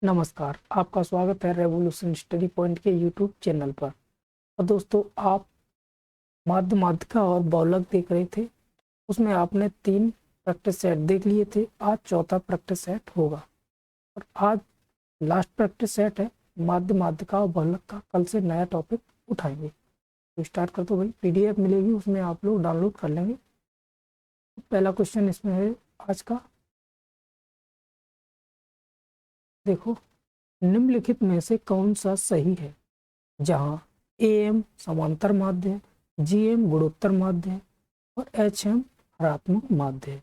नमस्कार, आपका स्वागत है रेवोल्यूशन स्टडी पॉइंट के यूट्यूब चैनल पर। और दोस्तों, आप माध्य माध्यिका और बहुलक देख रहे थे। उसमें आपने 3 प्रैक्टिस सेट देख लिए थे। आज चौथा प्रैक्टिस सेट होगा और आज लास्ट प्रैक्टिस सेट है माध्य माध्यिका और बहुलक का। कल से नया टॉपिक उठाएंगे। तो स्टार्ट कर दो भाई। PDF मिलेगी, उसमें आप लोग डाउनलोड कर लेंगे। पहला क्वेश्चन इसमें है आज का। देखो, निम्नलिखित में से कौन सा सही है जहां AM समांतर माध्य है, GM गुणोत्तर माध्य है और HM ऋणात्मक माध्य है।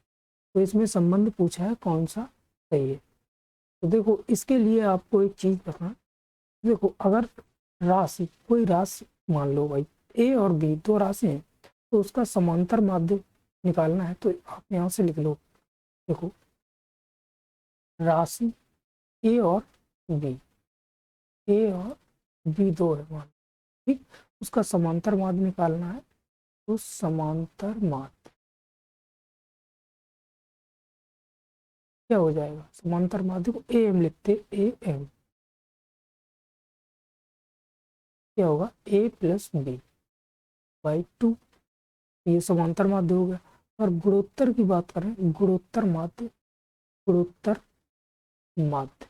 तो इसमें संबंध पूछा है कौन सा सही है। तो देखो, इसके लिए आपको एक चीज बताना। देखो, अगर राशि कोई राशि मान लो भाई A और B दो राशि हैं, तो उसका समांतर माध्य निकालना है। तो आप यहाँ से लिख लो। देखो, राशि A और B दो है मान, ठीक। उसका समांतर माध्य निकालना है। तो समांतर माध्य क्या हो जाएगा? समांतर माध्य को AM लिखते, AM क्या होगा? A plus B by 2। ये समांतर माध्य हो गया। और गुणोत्तर की बात करें, गुणोत्तर माध्य, गुणोत्तर माध्य,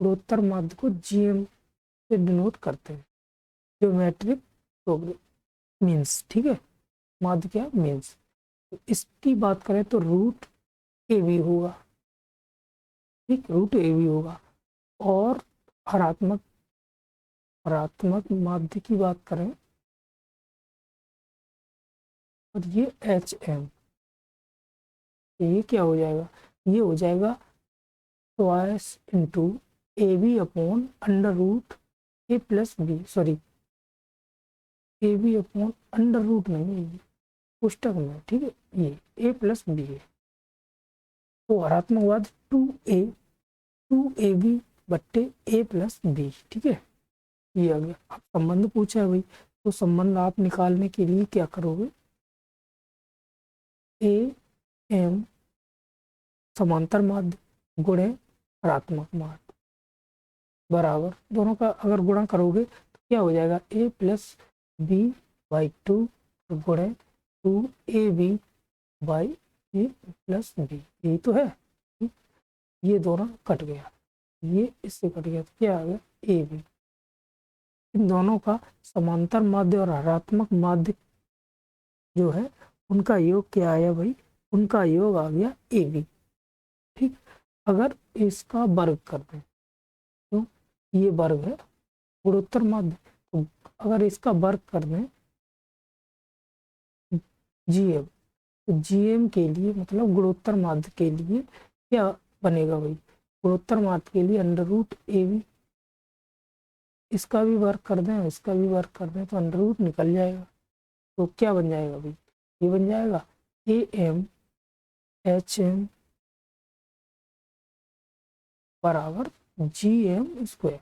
गुणोत्तर माध्य को GM से डिनोट करते हैं, ज्योमेट्रिक प्रोग्रेस मीन्स, ठीक है। माध्य क्या? मीन्स। तो इसकी बात करें तो रूट AB होगा, ठीक, रूट AB होगा। और ऋणात्मक ऋणात्मक माध्य की बात करें और ये HM, ये क्या हो जाएगा? ये हो जाएगा twice into AB upon under root A plus B, sorry AB upon under root नहीं है ये पुस्तक में, ठीक है। ये A प्लस B है। तो ऋणात्मक माध्य 2AB बट्टे A प्लस B, ठीक है। ये आ गया। अब संबंध पूछा है भाई, तो संबंध आप निकालने के लिए क्या करोगे? AM समांतर माध्य गुणे ऋणात्मक माध्य बराबर, दोनों का अगर गुणा करोगे तो क्या हो जाएगा? A प्लस B बाई 2 गुणे 2AB by A plus B। यही तो है। ये दोनों कट गया, ये इससे कट गया, तो क्या आ गया? AB। इन दोनों का समांतर माध्य और ऋणात्मक माध्य जो है उनका योग क्या आया भाई? उनका योग आ गया AB, ठीक। अगर इसका वर्ग कर दें तो ये वर्ग है गुणोत्तर माध्य। तो अगर इसका वर्ग कर दें GM, तो GM के लिए मतलब गुणोत्तर माध्य के लिए क्या बनेगा भाई? गुणोत्तर माध्य के लिए अंडर रूट AB, इसका भी वर्ग कर दें, इसका भी वर्ग कर दें, तो अंडर रूट निकल जाएगा। तो क्या बन जाएगा भाई? ये बन जाएगा AM HM बराबर GM स्क्वायर।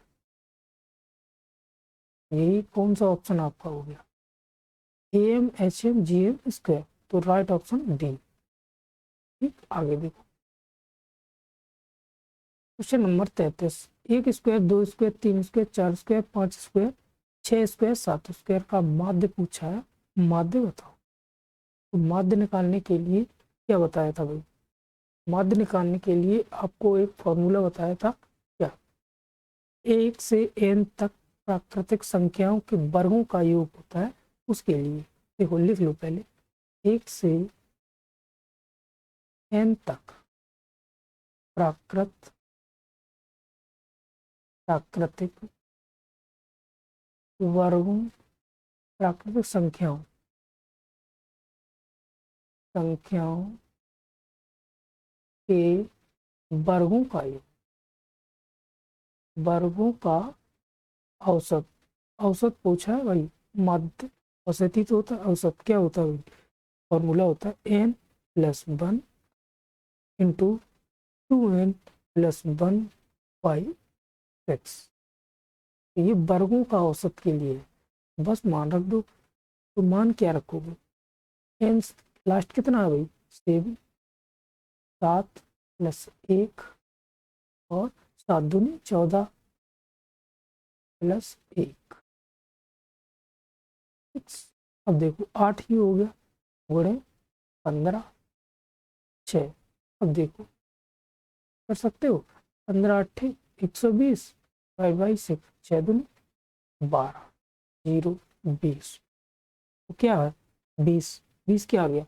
यही कौन सा ऑप्शन आपका हो गया? AM HM GM square. तो राइट ऑप्शन डी, ठीक। आगे देखो, question number 33। 1 square, 2 square, 3 square, 4 square, 5 square, 6 square, 7 square का माध्य पूछा है। माध्य बताओ। तो माध्य निकालने के लिए क्या बताया था भाई? माध्य निकालने के लिए आपको एक फॉर्मूला बताया था। क्या? 1 से n तक प्राकृतिक संख्याओं के वर्गों का योग होता है, उसके लिए। देखो, लिख लो पहले। 1 से n तक प्राकृतिक वर्गों, प्राकृतिक संख्याओं के वर्गों का योग, वर्गों का औसत। औसत पूछा है भाई। माध्य औसत तो होता है, औसत क्या होता है भाई? फॉर्मूला होता है n plus 1 into 2n plus 1 by 6। ये वर्गों का औसत के लिए बस मान रख दो। तो मान क्या रखोगे? n लास्ट कितना है भाई? 7 प्लस 1 और 7 दूनी 14 प्लस 1। अब देखो 8 ही हो गया, गुणे 15 6। अब देखो कर सकते हो, 15 8 120 बाई 6, 6 दूनी 12 0 20। तो क्या है 20, 20 क्या आ गया,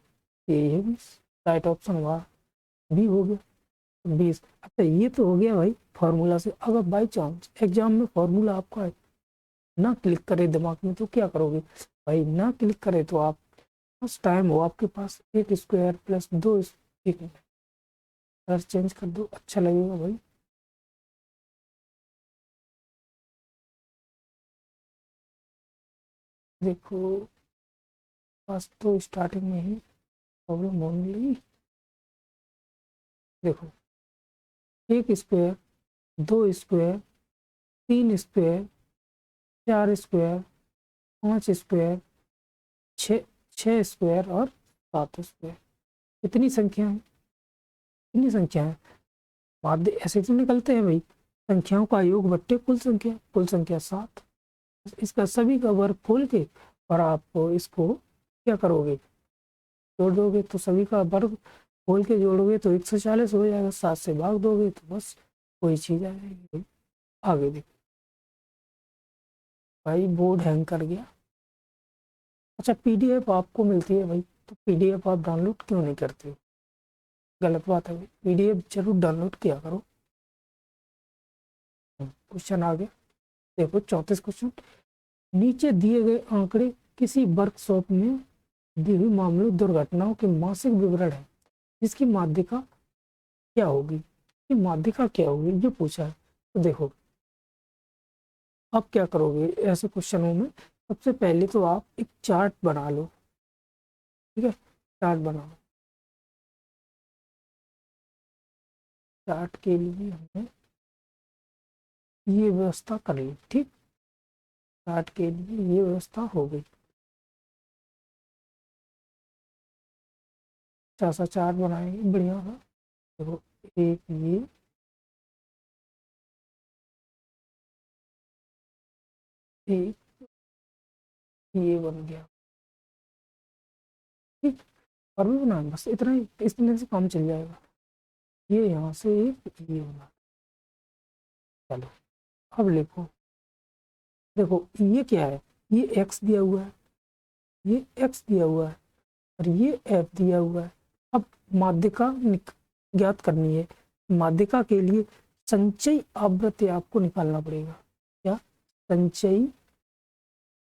यही है 20, राइट ऑप्शन हुआ बी हो गया 20। अच्छा ये तो हो गया भाई फॉर्मूला से। अगर बाई चांस एग्जाम में फॉर्मूला आपका ना क्लिक करे दिमाग में तो क्या करोगे भाई, ना क्लिक करे तो आप फर्स्ट टाइम हो आपके पास, एक स्क्वायर प्लस 2, एक मिनट कलर चेंज कर दो, अच्छा लगेगा भाई। देखो बस तो स्टार्टिंग में ही प्रॉब्लम होने लगी। देखो एक square, 2 square, 3 square, 4 square, 5 square, 6 square और 7 स्क्वायर। कितनी संख्या है, कितनी संख्या है, माध्य ऐसे तो निकलते हैं भाई, संख्याओं का योग बट्टे कुल संख्या 7। इसका सभी का वर्ग खोल के और आप इसको क्या करोगे, जोड़ दोगे तो सभी का वर्ग खोल के जोड़ोगे तो 140 हो जाएगा, 7 से भाग दोगे तो बस कोई चीज आ जाएगी। आगे देखो भाई बोर्ड हैंग कर गया। अच्छा पीडीएफ आपको मिलती है भाई, तो पीडीएफ आप डाउनलोड क्यों नहीं करते हो, गलत बात है भाई, पीडीएफ जरूर डाउनलोड किया करो। क्वेश्चन आ गया, देखो 34 क्वेश्चन। नीचे दिए गए आंकड़े किसी वर्कशॉप में दी हुई मामूली दुर्घटनाओं के मासिक विवरण है, जिसकी माध्यिका क्या होगी, ये माध्यिका क्या होगी ये पूछा है। तो देखो आप क्या करोगे ऐसे क्वेश्चनों में, सबसे पहले तो आप एक चार्ट बना लो, ठीक है, चार्ट बना लो। चार्ट के लिए हमने ये व्यवस्था कर ली, ठीक, चार्ट के लिए ये व्यवस्था हो गई। अच्छा सा चार्ट बनाएंगे बढ़िया सा। देखो एक ये बन गया, ठीक, और भी बनाना बस इतना ही, इतने से काम चल जाएगा। ये यहाँ से एक ये बना, चलो अब लिखो। देखो ये क्या है, ये x दिया हुआ है, ये x दिया हुआ है और ये f दिया हुआ है। अब माध्यिका ज्ञात करनी है, माध्यिका के लिए संचयी आवृत्ति आपको निकालना पड़ेगा। क्या, संचयी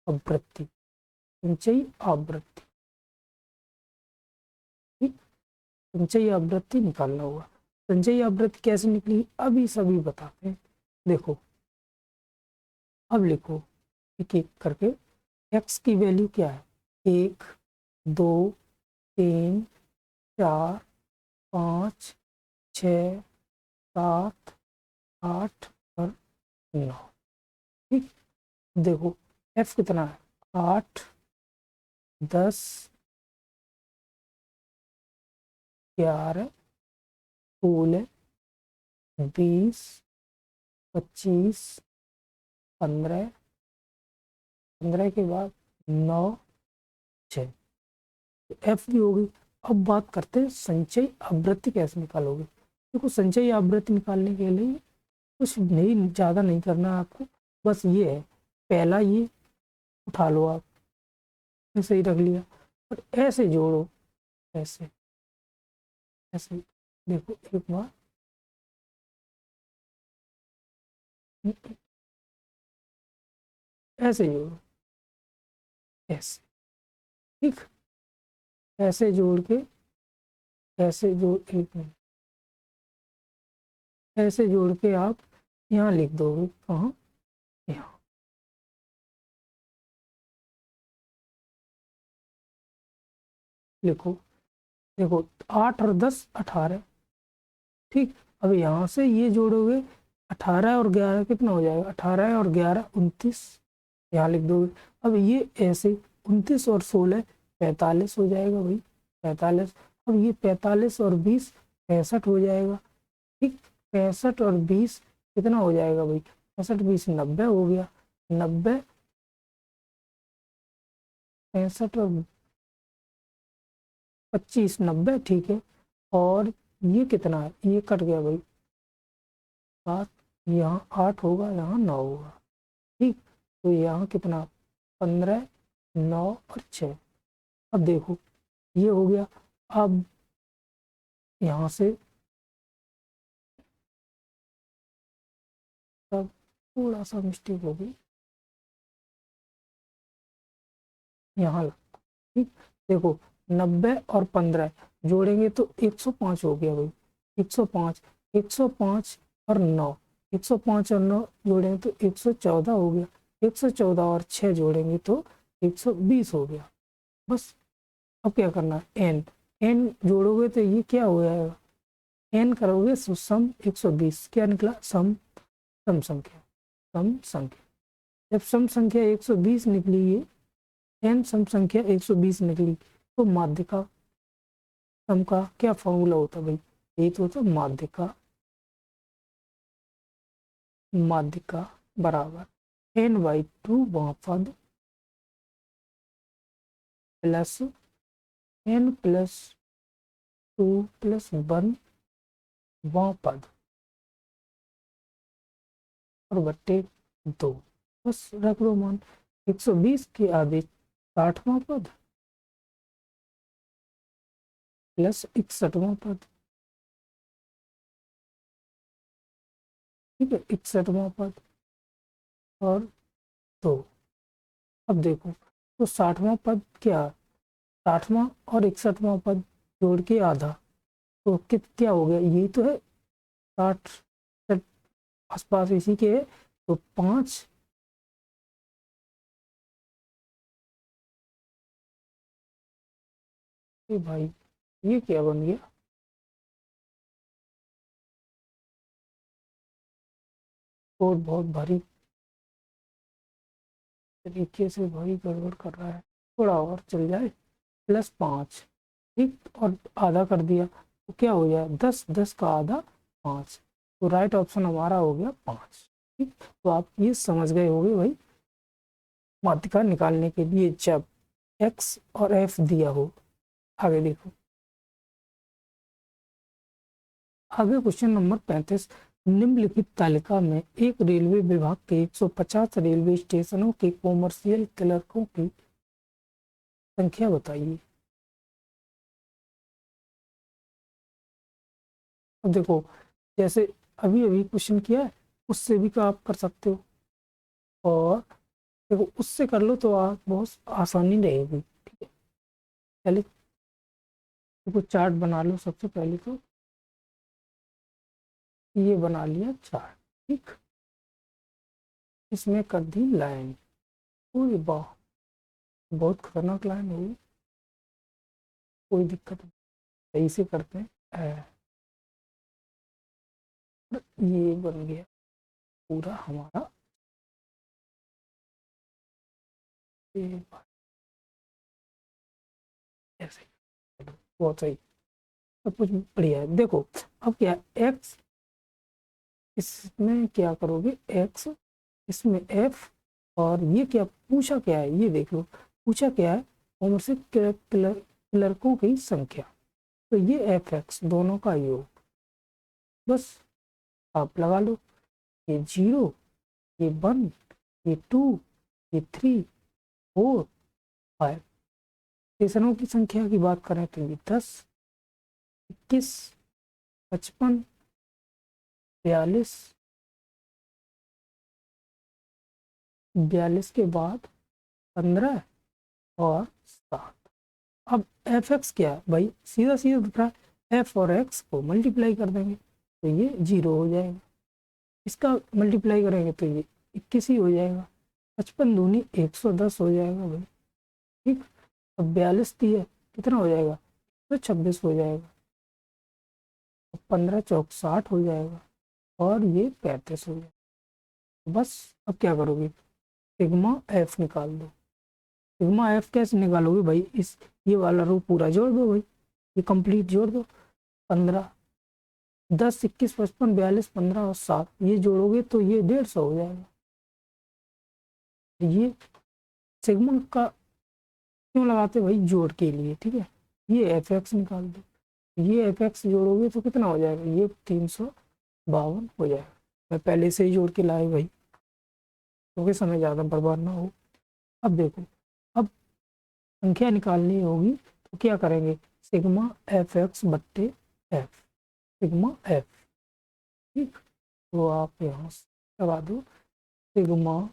आवृत्ति, संचयी आवृत्ति, ठीक, संचयी आवृत्ति निकालना होगा। संचयी आवृत्ति कैसे निकली अभी सभी बताते हैं। देखो अब लिखो एक एक करके, x की वैल्यू क्या है, 1 2 3 4 5 6 7 8 और 9, ठीक। देखो f कितना है, 8 10 11 16 20 25 15, 15 के बाद 9 6, एफ भी होगी। अब बात करते हैं संचयी आवृत्ति कैसे निकालोगे। देखो संचयी आवृत्ति निकालने के लिए कुछ नहीं, ज़्यादा नहीं करना है आपको, बस ये है, पहला ये उठा लो आप, ऐसे ही रख लिया और ऐसे जोड़ो, ऐसे ऐसे, देखो एक बार ऐसे जोड़ो, ऐसे, ठीक, ऐसे जोड़ के, ऐसे जोड़, एक मिनट, ऐसे जोड़ के आप यहाँ लिख दोगे, कहाँ, यहाँ, लिखो। देखो 8 और 10 18, ठीक। अब यहाँ से ये जोड़ोगे, 18 और 11 कितना हो जाएगा, 18 और 11 29, यहाँ लिख दोगे। अब ये ऐसे 29 और 16 45 हो जाएगा भाई, 45। अब ये 45 और 20 65 हो जाएगा, ठीक, 65 और 20 कितना हो जाएगा भाई, 65 20 90 हो गया, 90 65 और 25 90, ठीक है। और ये कितना है, ये कट गया भाई 7, यहाँ 8 होगा, यहाँ 9 होगा, ठीक। तो यहाँ कितना, 15 9 और 6। अब देखो ये हो गया। अब यहाँ से तब थोड़ा सा मिस्टेक हो गई, यहाँ ला, ठीक। देखो 90 और 15 जोड़ेंगे तो 105 हो गया भाई, 105, 105 और 9, 105 और 9 जोड़ेंगे तो 114 हो गया, 114 और 6 जोड़ेंगे तो 120 हो गया। बस अब क्या करना है, एन, एन जोड़ोगे तो ये क्या हो जाएगा, एन करोगे तो सम 120, क्या निकला, सम सम संख्या, सम संख्या। जब सम संख्या 120 निकली, ये एन सम संख्या 120 निकली, तो माध्यिका सम का क्या फॉर्मूला होता है भाई, यही तो होता माध्यिका, माध्यिका बराबर n/2 बहुपद प्लस n+2 + 1 बहुपद और बट्टे 2। बस रख दो मान, 120 के आधे 60वां पद प्लस 61वां पद, ठीक है, 61वां पद और 2। अब देखो तो 60वां पद क्या, 60वां और 61वां पद जोड़ के आधा, तो क्या हो गया, यही तो है 60 आसपास इसी के है, तो 5 भाई ये क्या बन गया, कोड बहुत भारी तरीके से भाई गड़बड़ कर रहा है, थोड़ा और चल जाए, +5, ठीक, और आधा कर दिया तो क्या हो जाए, 10, 10 का आधा 5, तो राइट ऑप्शन हमारा हो गया 5, ठीक। तो आप ये समझ गए होंगे भाई, माध्यिका निकालने के लिए जब x और f दिया हो। आगे देखो, आगे क्वेश्चन नंबर 35, निम्नलिखित तालिका में एक रेलवे विभाग के 150 रेलवे स्टेशनों के कॉमर्शियल क्लर्कों की संख्या बताइए। अब देखो जैसे अभी अभी क्वेश्चन किया है, उससे भी का आप कर सकते हो, और देखो उससे कर लो तो आप बहुत आसानी रहेगी, ठीक है। पहले देखो चार्ट बना लो, सबसे पहले तो ये बना लिया चार्ट, ठीक, इसमें कर दी लाइन, पूरी वाह बहुत खतरनाक लाइन होगी, कोई दिक्कत नहीं, सही से करते हैं। ये बन गया पूरा हमारा, ये ऐसे बहुत सही, सब कुछ बढ़िया है। देखो अब क्या, एक्स इसमें क्या करोगे, एक्स इसमें एफ, और ये क्या पूछा, क्या है ये देख लो, पूछा क्या है, कॉमर्शियल क्लर्कों की संख्या, तो ये एफ एक्स दोनों का योग, बस आप लगा लो, ये 0, ये 1, ये 2, ये 3 4 5। स्टेशनों की संख्या की बात करें तो ये 10 21 55 42, 42 के बाद 15 और 7। अब एफ एक्स क्या है भाई, सीधा सीधा दिख रहा है, एफ और एक्स को मल्टीप्लाई कर देंगे तो ये 0 हो जाएगा, इसका मल्टीप्लाई करेंगे तो ये 21 ही हो जाएगा, 55 दूनी 110 हो जाएगा भाई, ठीक। अब 42 दिया कितना हो जाएगा, तो 26 हो जाएगा, 15 चौक 60 हो जाएगा, और ये 35 हो जाएगा। बस अब क्या करोगे, सिग्मा एफ निकाल दो। सिग्मा एफ कैसे निकालोगे भाई, इस ये वाला रो पूरा जोड़ दो भाई, ये कंप्लीट जोड़ दो, 15 10, 21, 55, 42, 15 और 7 ये जोड़ोगे तो ये 150 हो जाएगा। ये सिग्मा का क्यों लगाते भाई, जोड़ के लिए, ठीक है। ये एफ एक्स निकाल दो, ये एफ एक्स जोड़ोगे तो कितना हो जाएगा, ये 352 हो जाएगा। मैं पहले से ही जोड़ के लाए भाई, क्योंकि समय ज़्यादा बर्बाद ना हो। अब देखो, अब संख्या निकालनी होगी तो क्या करेंगे, सिग्मा एफ एक्स बट्टे एफ, सिग्मा एफ, ठीक। तो आप यहाँ से लगा दो सिग्मा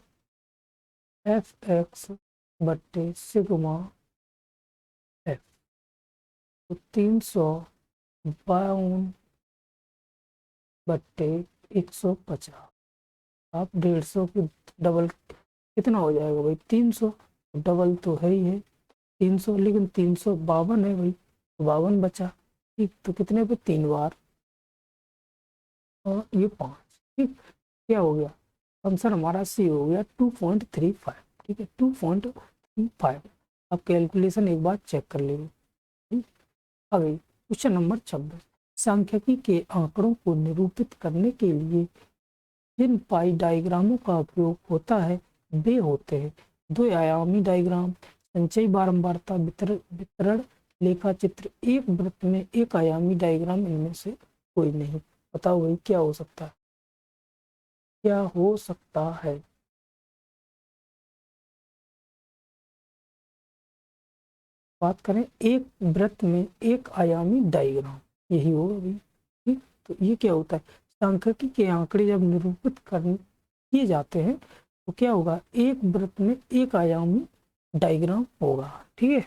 एफ एक्स बट्टे सिग्मा एफ, तो 352 बट्टे 150, आप 150 की डबल कितना हो जाएगा भाई, 300, डबल तो है ही है 300, लेकिन 352 है भाई, तो 52 बचा, ठीक। तो कितने पे, 3 बार, और ये 5, ठीक। क्या हो गया, आंसर हमारा सी हो गया 2.35, ठीक है, 2.35। अब कैलकुलेशन एक बार चेक कर लेंगे, ठीक। अगली क्वेश्चन नंबर 26, सांख्यिकी के आंकड़ों को निरूपित करने के लिए जिन पाई डायग्रामों का उपयोग होता है वे होते हैं दो आयामी डायग्राम, संचयी बारंबारता वितरण लेखा चित्र, एक वृत्त में एक आयामी डायग्राम, इनमें से कोई नहीं। बताओ भाई क्या हो सकता है, क्या हो सकता है। बात करें एक वृत्त में एक आयामी डायग्राम, यही होगा भाई, ठीक। तो ये क्या होता है, सांख्यिकी के आंकड़े जब निरूपित किए जाते हैं तो क्या होगा, एक वृत्त में एक आयामी डायग्राम होगा, ठीक है।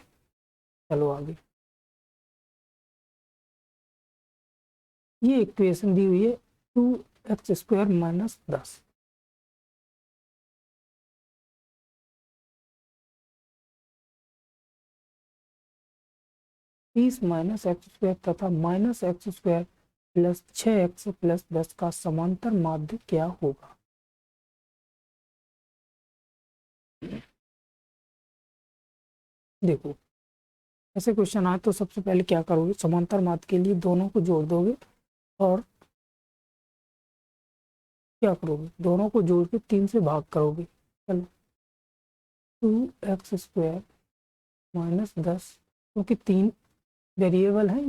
चलो आगे, ये इक्वेशन दी हुई है 2x² माइनस 10, -x² तथा -x² प्लस 6x प्लस 10 का समांतर माध्य क्या होगा। देखो, ऐसे क्वेश्चन आए तो सबसे पहले क्या करोगे, समांतर माध्य के लिए दोनों को जोड़ दोगे और क्या करोगे, दोनों को जोड़ के 3 से भाग करोगे। चलो, 2x² माइनस 10, क्योंकि 3 वेरिएबल है,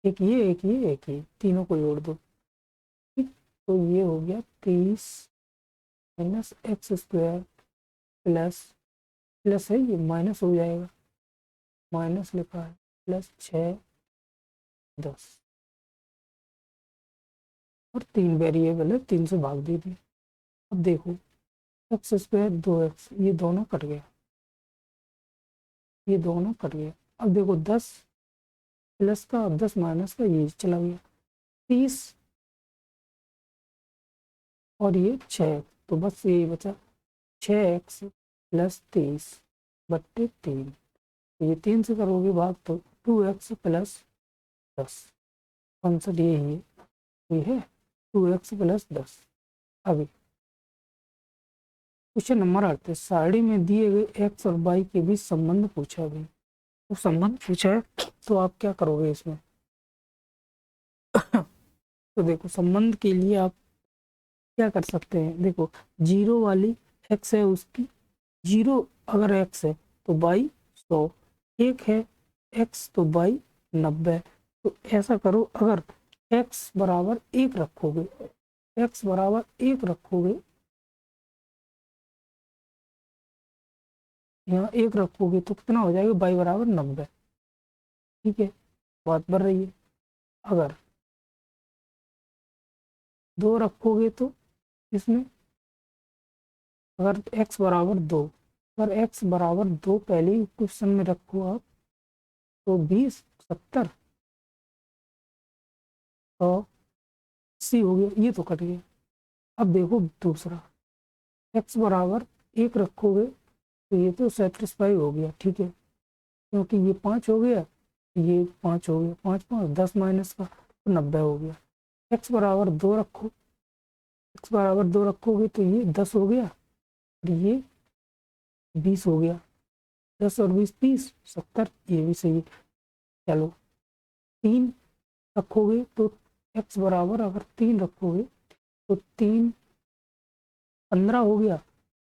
एक ये एक ये एक ये, तीनों को जोड़ दो, ठीक। तो ये हो गया 30 -x² प्लस, प्लस है ये माइनस हो जाएगा, माइनस लिखा है, प्लस 6 10, और 3 वेरिएबल है, 3 से भाग दे दिए। अब देखो, x² 2x, ये दोनों कट गया, ये दोनों कट गया। अब देखो 10 प्लस का, अब 10 माइनस का, ये चला गया 30, और ये 6, तो बस यही बचा 6x प्लस 30 बट्टे 3, ये 3 से करोगे भाग तो 2x प्लस 10, आंसर ये है, ये है 2x प्लस 10। अभी क्वेश्चन नंबर 38, सारणी में दिए गए x और y के बीच संबंध पूछा गया, तो संबंध पूछा है तो आप क्या करोगे इसमें। तो देखो, संबंध के लिए आप क्या कर सकते हैं, देखो जीरो वाली x है उसकी, जीरो अगर x है तो y 100, एक है x तो y 90। तो ऐसा करो, अगर x बराबर 1 रखोगे, x बराबर 1 रखोगे, यहाँ 1 रखोगे तो कितना हो जाएगा, y बराबर 90, ठीक है, बात बढ़ रही है। अगर 2 रखोगे तो इसमें, अगर x बराबर 2, अगर x बराबर 2 पहले ही क्वेश्चन में रखो आप, तो 20 70 और 80 हो गया, ये तो कट गया। अब देखो दूसरा, x बराबर 1 रखोगे तो ये तो सेटिस्फाई हो गया, ठीक है, क्योंकि ये 5 हो गया, ये 5 हो गया, 5 5 10 माइनस का तो 90 हो गया। x बराबर 2 रखो, x बराबर 2 रखोगे तो ये 10 हो गया, और ये 20 हो गया, 10 और 20 30 70, ये भी सही है। चलो 3 रखोगे तो x बराबर अगर 3 रखोगे तो 3 15 हो गया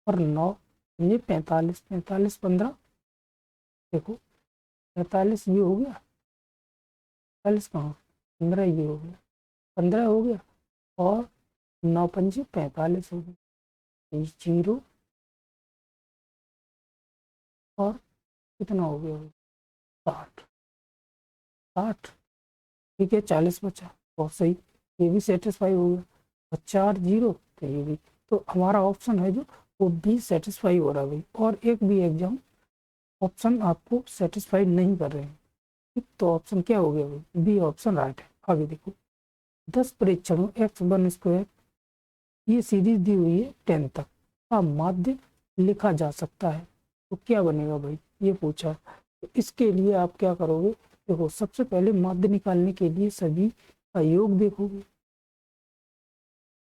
और 9 ये 45, 45 15, देखो 45 ये हो गया, 45 कहाँ, 15 ये हो गया, 15 हो गया और 9 पंजे 45 हो गया, 0 और कितना हो गया, 60, 60, ठीक है 40 बचा, बहुत सही, ये भी सेटिस्फाई हो गया और 4 0 तो ये भी, तो हमारा ऑप्शन है जो वो बी सेटिस्फाई हो रहा है भाई। और एक भी एग्जाम ऑप्शन आपको सेटिस्फाइड नहीं कर रहे हैं, ठीक, तो ऑप्शन क्या हो गया भाई, बी ऑप्शन राइट है। आगे देखो, 10 परीक्षणों x1² ये सीरीज दी हुई है 10 तक का माध्य लिखा जा सकता है, तो क्या बनेगा भाई, ये पूछा। तो इसके लिए आप क्या करोगे, देखो सबसे पहले माध्य निकालने के लिए सभी का योग देखोगे,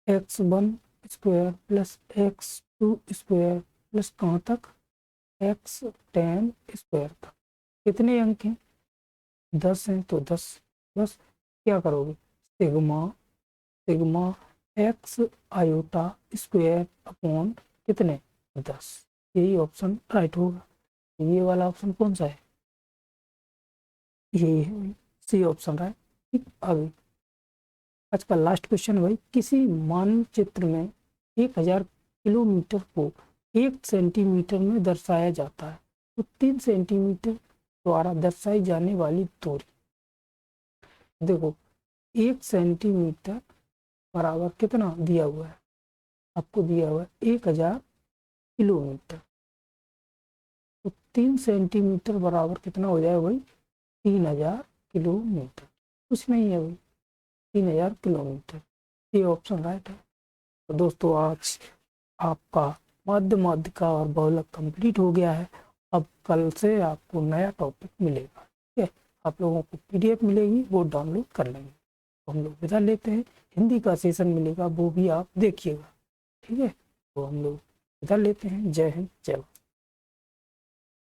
x1² प्लस x2² प्लस कहाँ तक, x10² तक, कितने अंक हैं, 10 हैं, तो 10 बस क्या करोगे, sigma sigma x iota square upon कितने 10, यही ऑप्शन राइट होगा। ये वाला ऑप्शन कौन सा है, यही है सी ऑप्शन राइट। ठीक, आगे आज का लास्ट क्वेश्चन भाई, किसी मानचित्र में 1000 किलोमीटर को 1 सेंटीमीटर में दर्शाया जाता है, तो 3 सेंटीमीटर द्वारा दर्शाई जाने वाली दूरी, देखो 1 सेंटीमीटर बराबर कितना दिया हुआ है, आपको दिया हुआ है 1000 किलोमीटर, तो 3 सेंटीमीटर बराबर कितना हो जाएगा भाई, 3000 किलोमीटर, कुछ नहीं है भाई, 3000 किलोमीटर, ये ऑप्शन राइट है। तो दोस्तों आज आपका माध्यिका और बहुलक कंप्लीट हो गया है। अब कल से आपको नया टॉपिक मिलेगा, ठीक है, आप लोगों को PDF मिलेगी, वो डाउनलोड कर लेंगे। तो हम लोग विदा लेते हैं, हिंदी का सेशन मिलेगा वो भी आप देखिएगा, ठीक है, तो हम लोग विदा लेते हैं, जय हिंद जय भारत।